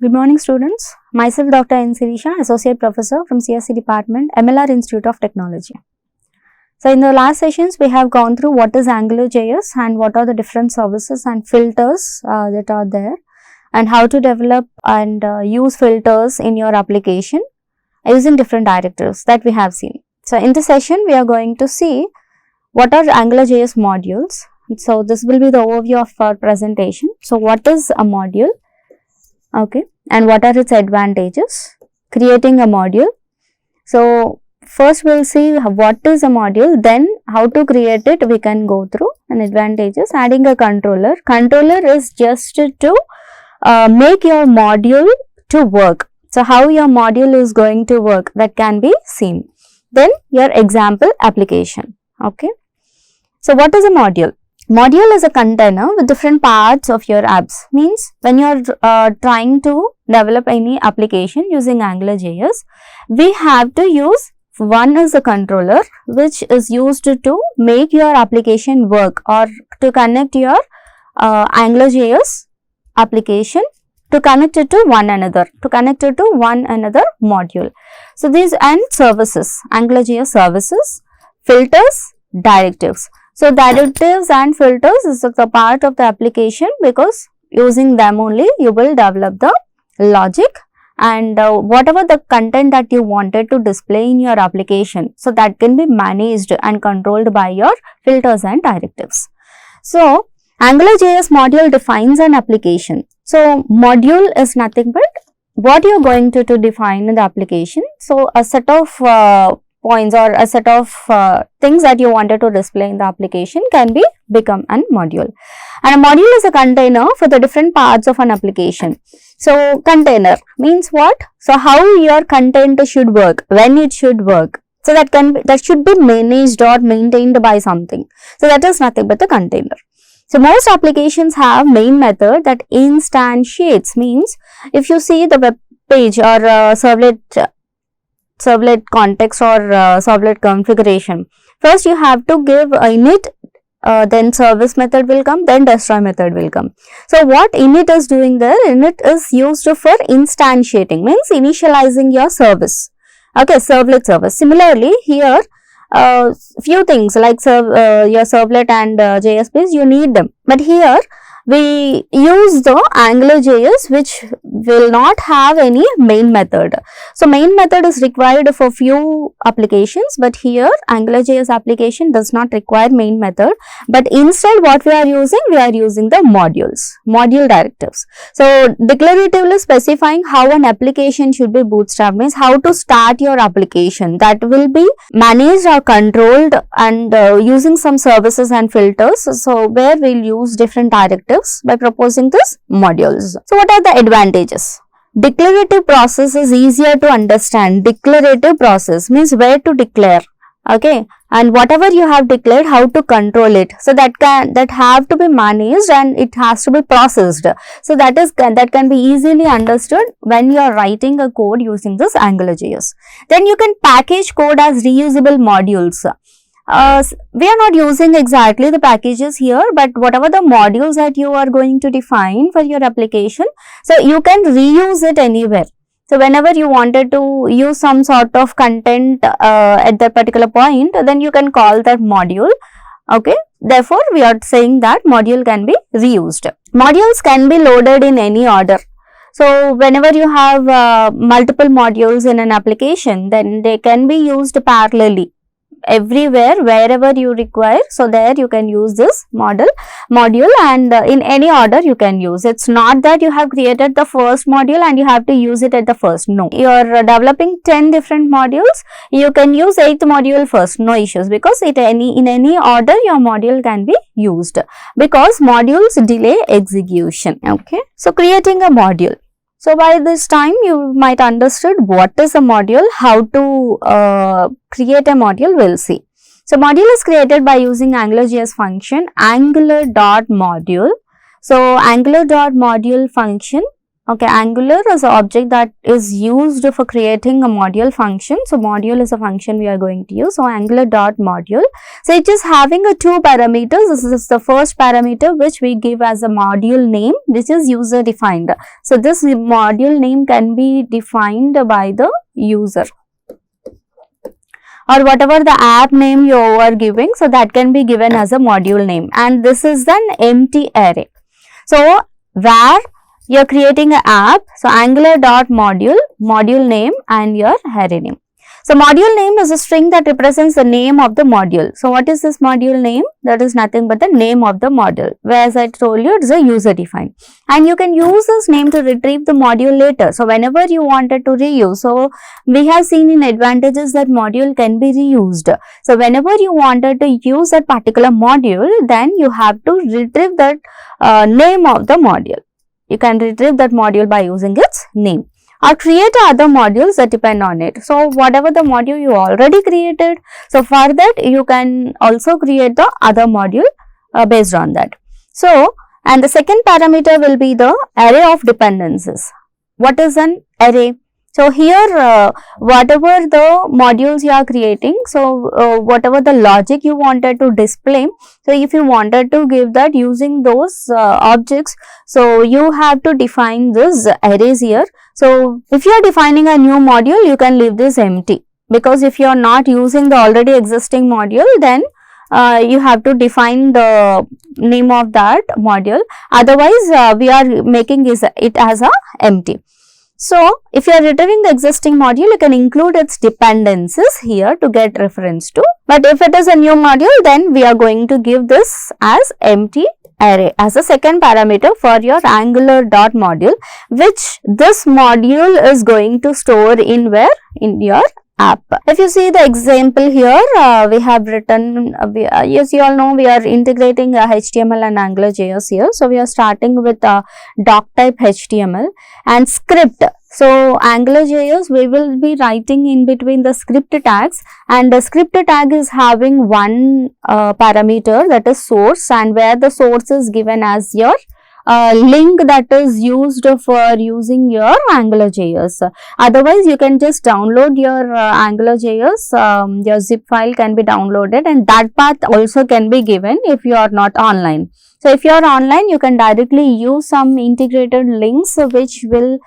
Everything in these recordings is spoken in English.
Good morning students. Myself Dr. Shirisha, Associate Professor from CSE Department, MLR Institute of Technology. So in the last sessions we have gone through what is AngularJS and what are the different services and filters that are there, and how to develop and use filters in your application using different directives that we have seen. So in this session we are going to see what are AngularJS modules. So this will be the overview of our presentation. So what is a module? Okay, and what are its advantages? Creating a module. So first we'll see what is a module, then how to create it we can go through, and advantages. Adding a controller. Controller is just to make your module to work. So how your module is going to work, that can be seen. Then your example application. Okay. So what is a module? Module is a container with different parts of your apps. Means when you are trying to develop any application using AngularJS, we have to use one is a controller which is used to make your application work, or to connect your AngularJS application, to connect it to one another, module. So these and services, AngularJS services, filters, directives. So directives and filters is the part of the application, because using them only you will develop the logic and whatever the content that you wanted to display in your application. So that can be managed and controlled by your filters and directives. So AngularJS module defines an application. So module is nothing but what you are going to define in the application. So a set of points or a set of things that you wanted to display in the application can become a module. And a module is a container for the different parts of an application. So container means what? So how your content should work, when it should work. So that should be managed or maintained by something. So that is nothing but the container. So most applications have main method that instantiates. Means if you see the web page or servlet context or servlet configuration, first you have to give init, then service method will come, then destroy method will come. So what init is doing there? Init is used for instantiating, means initializing your service. Okay, servlet service. Similarly here few things like your servlet and JS base, you need them, but here we use the AngularJS which will not have any main method. So main method is required for few applications, but here AngularJS application does not require main method, but instead what we are using the modules, module directives. So declaratively specifying how an application should be bootstrapped, means how to start your application, that will be managed or controlled, and using some services and filters. So where we'll use different directives by proposing this modules. So what are the advantages? Declarative process is easier to understand. Declarative process means where to declare, okay, and whatever you have declared, how to control it. So that have to be managed and it has to be processed. So that can be easily understood when you are writing a code using this AngularJS. Then you can package code as reusable modules. We are not using exactly the packages here, but whatever the modules that you are going to define for your application, so you can reuse it anywhere. So whenever you wanted to use some sort of content at that particular point, then you can call that module. Okay, therefore we are saying that module can be reused. Modules can be loaded in any order. So whenever you have multiple modules in an application, then they can be used parallelly everywhere wherever you require. So there you can use this module, and in any order you can use. It's not that you have created the first module and you have to use it at the first. No, you are developing 10 different modules, you can use 8th module first, no issues, because in any order your module can be used, because modules delay execution. Okay, so creating a module. So by this time you might understood what is a module, how to create a module, we'll see. So module is created by using AngularJS function angular.module. So angular.module function Okay, Angular is an object that is used for creating a module function. So, module is a function we are going to use. So, Angular dot module. So, it is having a 2 parameters. This is the first parameter which we give as a module name, which is user defined. So, this module name can be defined by the user, or whatever the app name you are giving. So, that can be given as a module name, and this is an empty array. So, where you are creating an app, so Angular dot module, module name and your array name. So, module name is a string that represents the name of the module. So, what is this module name? That is nothing but the name of the module, whereas I told you it is a user defined, and you can use this name to retrieve the module later. So, whenever you wanted to reuse, so we have seen in advantages that module can be reused. So, whenever you wanted to use that particular module, then you have to retrieve that name of the module. You can retrieve that module by using its name, or create other modules that depend on it. So, whatever the module you already created, so for that you can also create the other module based on that. So, and the second parameter will be the array of dependencies. What is an array? So, here whatever the modules you are creating, so whatever the logic you wanted to display, so if you wanted to give that using those objects, so you have to define this arrays here. So, if you are defining a new module, you can leave this empty, because if you are not using the already existing module, then you have to define the name of that module. Otherwise, we are making it as a empty. So, if you are retrieving the existing module, you can include its dependencies here to get reference to. But if it is a new module, then we are going to give this as empty array as a second parameter for your Angular dot module, which this module is going to store in where? In your app. If you see the example here, we have written, yes, you all know we are integrating HTML and AngularJS here. So, we are starting with doc type HTML and script. So, AngularJS we will be writing in between the script tags, and the script tag is having one parameter, that is source, and where the source is given as your link that is used for using your AngularJS. Otherwise, you can just download your AngularJS, your zip file can be downloaded, and that path also can be given if you are not online. So, if you are online, you can directly use some integrated links which will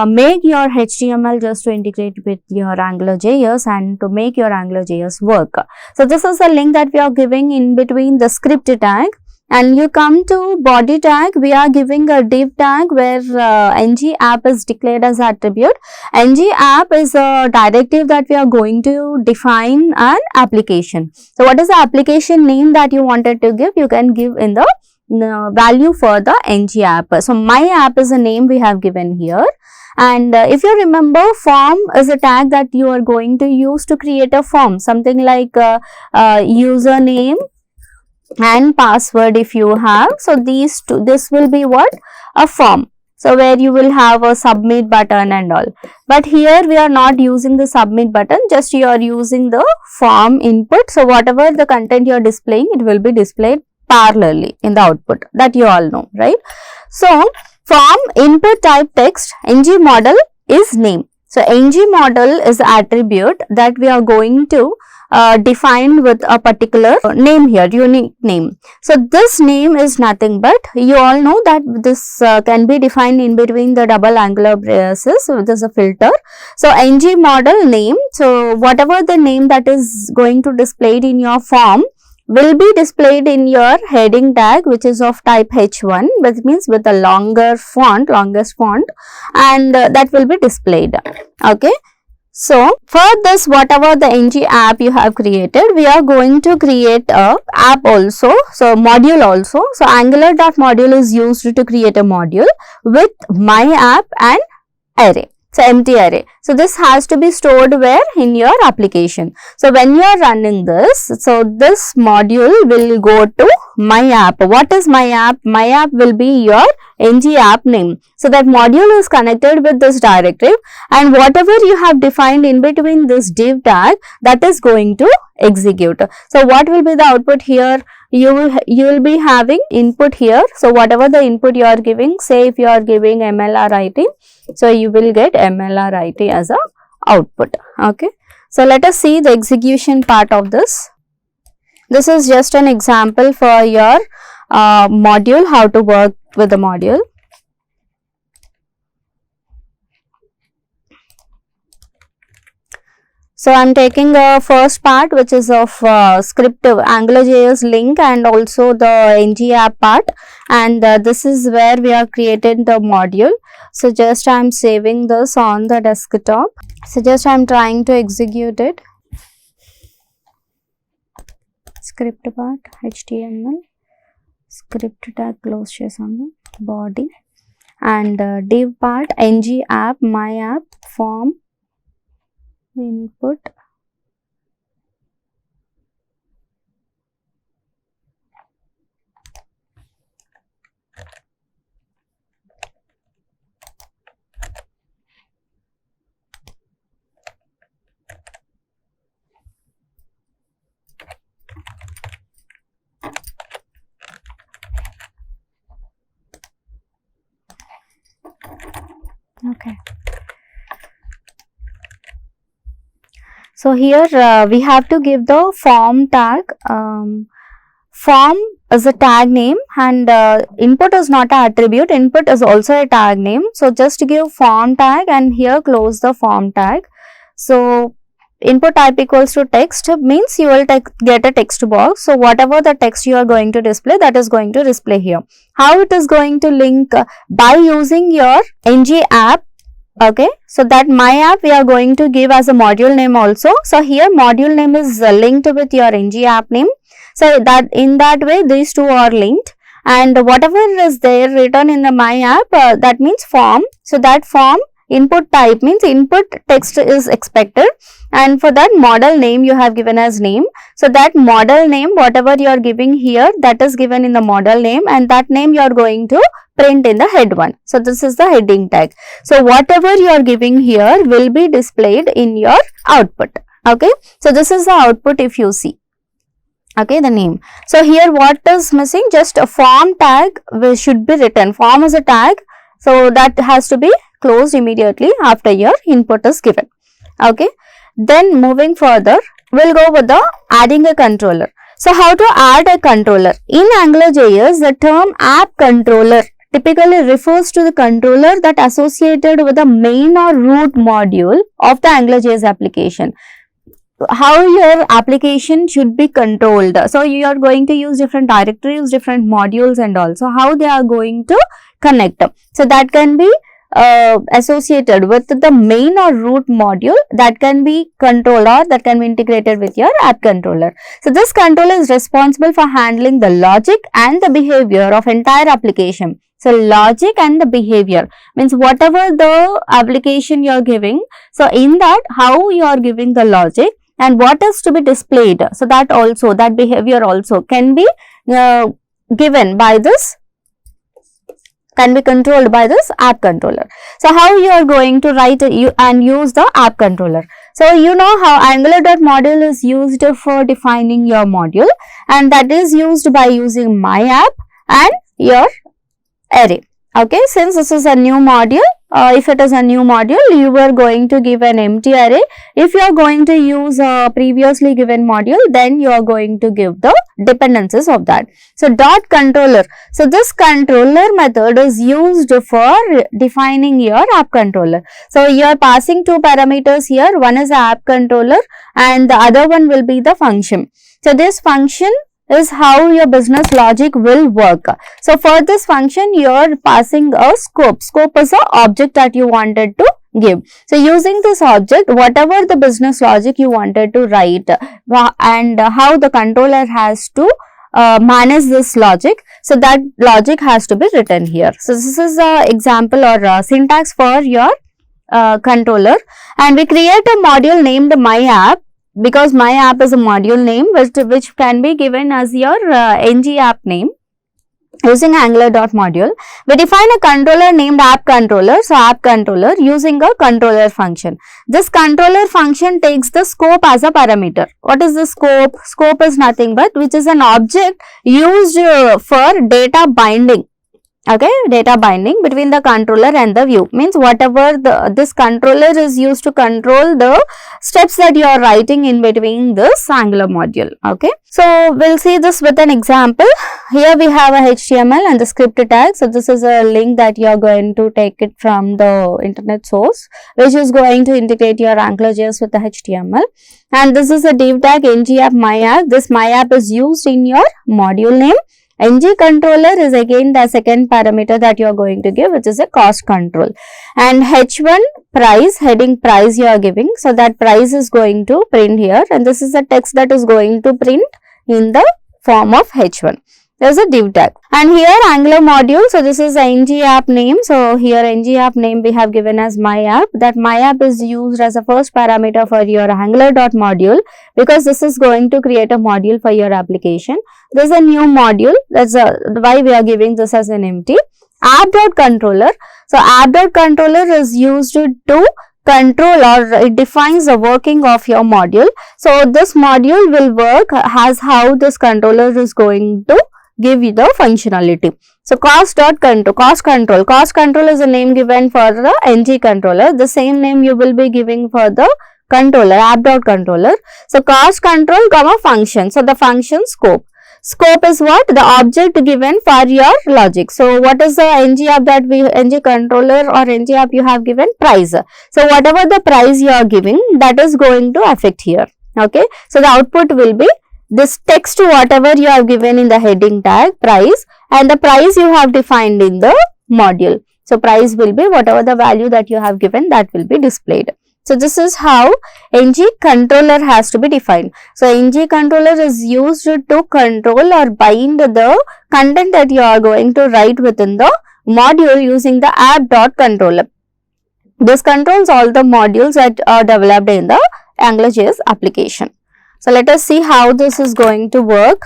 make your HTML just to integrate with your AngularJS and to make your AngularJS work. So, this is a link that we are giving in between the script tag. And you come to body tag, we are giving a div tag where ng app is declared as attribute. Ng app is a directive that we are going to define an application. So, what is the application name that you wanted to give? You can give in the value for the ng app. So, my app is a name we have given here. And if you remember, form is a tag that you are going to use to create a form, something like username and password if you have. So, these two, this will be what? A form. So, where you will have a submit button and all. But here we are not using the submit button, just you are using the form input. So, whatever the content you are displaying, it will be displayed parallelly in the output, that you all know, right? So, form input type text, ng model is name. So, ng model is the attribute that we are going to defined with a particular name here, unique name. So, this name is nothing but, you all know that this can be defined in between the double angular braces. So, this is a filter. So, ng model name. So, whatever the name that is going to displayed in your form will be displayed in your heading tag, which is of type H1, which means with a longer font, longest font, and that will be displayed. Okay. So, for this, whatever the ng app you have created, we are going to create a app also, so module also. So, Angular.module is used to create a module with my app and array. So, empty array. So, this has to be stored where? In your application. So, when you are running this, so this module will go to my app. What is my app? My app will be your ng app name. So, that module is connected with this directive, and whatever you have defined in between this div tag, that is going to execute. So, what will be the output here? you will be having input here. So whatever the input you are giving, say if you are giving MLR IT, so you will get MLR IT as a output. Okay. So let us see the execution part of this. This is just an example for your module, how to work with the module. So I am taking the first part, which is of script AngularJS link and also the ng app part, and this is where we are created the module. So just I am saving this on the desktop. So just I am trying to execute it. Script part, HTML, script tag close చేసాము, body, and div part, ng app, my app, form, input, okay. So here we have to give the form tag. Form is a tag name, and input is not an attribute, input is also a tag name. So just give form tag and here close the form tag. So input type equals to text means you will get a text box. So whatever the text you are going to display, that is going to display here. How it is going to link? By using your ng app. Okay, so that my app we are going to give as a module name also. So here module name is linked with your ng app name. So that in that way these two are linked, and whatever is there written in the my app, that means form. So that form input type means input text is expected, and for that model name you have given as name. So that model name whatever you are giving here, that is given in the model name, and that name you are going to print in the head one. So this is the heading tag. So whatever you are giving here will be displayed in your output. Okay, so this is the output if you see. Okay, the name. So here what is missing? Just a form tag should be written. Form is a tag, so that has to be closed immediately after your input is given. Okay, then moving further, we'll go with the adding a controller. So how to add a controller? In AngularJS, the term app controller typically refers to the controller that associated with the main or root module of the AngularJS application. How your application should be controlled. So you are going to use different directories, different modules, and also how they are going to connect. So that can be associated with the main or root module, that can be controlled or that can be integrated with your app controller. So this controller is responsible for handling the logic and the behavior of entire application. So logic and the behavior means whatever the application you are giving, so in that how you are giving the logic and what is to be displayed. So that also, that behavior also can be given by this, can be controlled by this app controller. So how you are going to write and use the app controller? So you know how Angular.module is used for defining your module, and that is used by using my app and your array. Okay, since this is a new module, if it is a new module, you are going to give an empty array. If you are going to use a previously given module, then you are going to give the dependencies of that. So dot controller. So this controller method is used for defining your app controller. So you are passing two parameters here. One is the app controller and the other one will be the function. So this function is how your business logic will work. So for this function you are passing a scope. Scope is an object that you wanted to give. So using this object, whatever the business logic you wanted to write and how the controller has to manage this logic, so that logic has to be written here. So this is an example or syntax for your controller, and we create a module named my app, because my app is a module name which can be given as your ng app name. using Angular dot module. We define a controller named app controller. So, app controller using a controller function. This controller function takes the scope as a parameter. What is the scope? Scope is nothing but which is an object used for data binding. Okay, data binding between the controller and the view, means whatever this controller is used to control the steps that you are writing in between this Angular module. Okay, so we'll see this with an example. Here we have a HTML and the script tag. So this is a link that you are going to take it from the internet source, which is going to integrate your AngularJS with the HTML. And this is a div tag ng-app my-app. This my-app is used in your module name. ng controller is again the second parameter that you are going to give, which is a cost control. And h1 price, heading price you are giving. So that price is going to print here, and this is the text that is going to print in the form of h1. There is a div tag. And here Angular module, so this is ng-app name. So here ng-app name we have given as my-app. That my-app is used as a first parameter for your Angular dot module, because this is going to create a module for your application. This is a new module, that's why we are giving this as an empty. App.controller. So app.controller is used to control, or it defines the working of your module. So this module will work as how this controller is going to give you the functionality. So cost.control, cost control is a name given for the ng controller. The same name you will be giving for the controller, app.controller. So cost control comma function. So the function scope. Scope is what? The object given for your logic. So what is the ng-app that ng controller or ng-app you have given? Price. So whatever the price you are giving, that is going to affect here. Okay. So the output will be this text to whatever you have given in the heading tag, price, and the price you have defined in the module. So price will be whatever the value that you have given, that will be displayed. So this is how ng controller has to be defined. So ng controller is used to control or bind the content that you are going to write within the module using the app.controller. This controls all the modules that are developed in the AngularJS application. So let us see how this is going to work.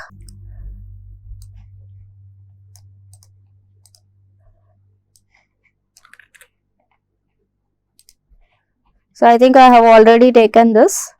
So I think I have already taken this.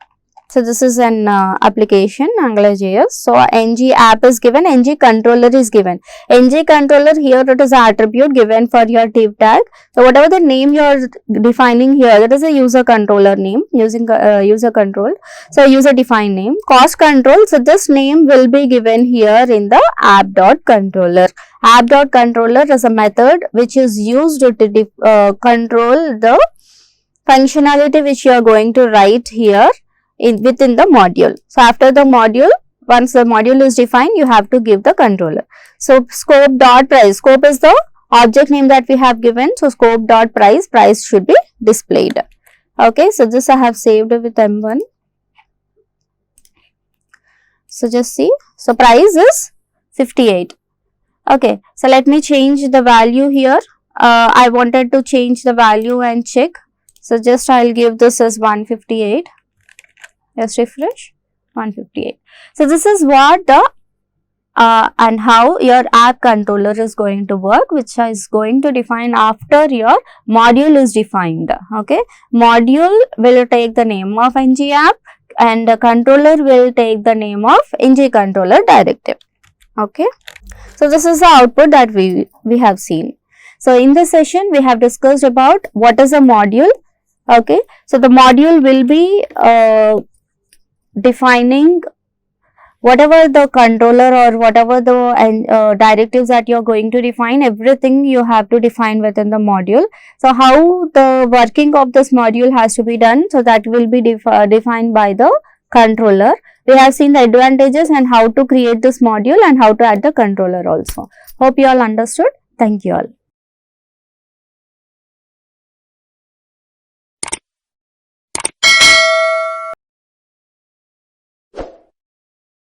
So this is an application AngularJS. So ng app is given, ng controller is given. ng controller here, it is an attribute given for your div tag. So whatever the name you are defining here, that is a user controller name using user control. So user defined name. Cost control. So this name will be given here in the app.controller. App.controller is a method which is used to control the functionality which you are going to write here within the module. So after the module, once the module is defined, you have to give the controller. So scope dot price, scope is the object name that we have given. So scope dot price, price should be displayed. Okay, so this I have saved with M1. So just see, so price is 58. Okay, so let me change the value here. I wanted to change the value and check. So just I will give this as 158. Just refresh, 158. So this is what the and how your app controller is going to work, which is going to define after your module is defined. Okay, module will take the name of ng app and the controller will take the name of ng controller directive. Okay, so this is the output that we have seen. So in this session we have discussed about what is a module. Okay, so the module will be defining whatever the controller or whatever the directives that you are going to define, everything you have to define within the module. So how the working of this module has to be done, so that will be defined by the controller. We have seen the advantages and how to create this module and how to add the controller also. Hope you all understood. Thank you all.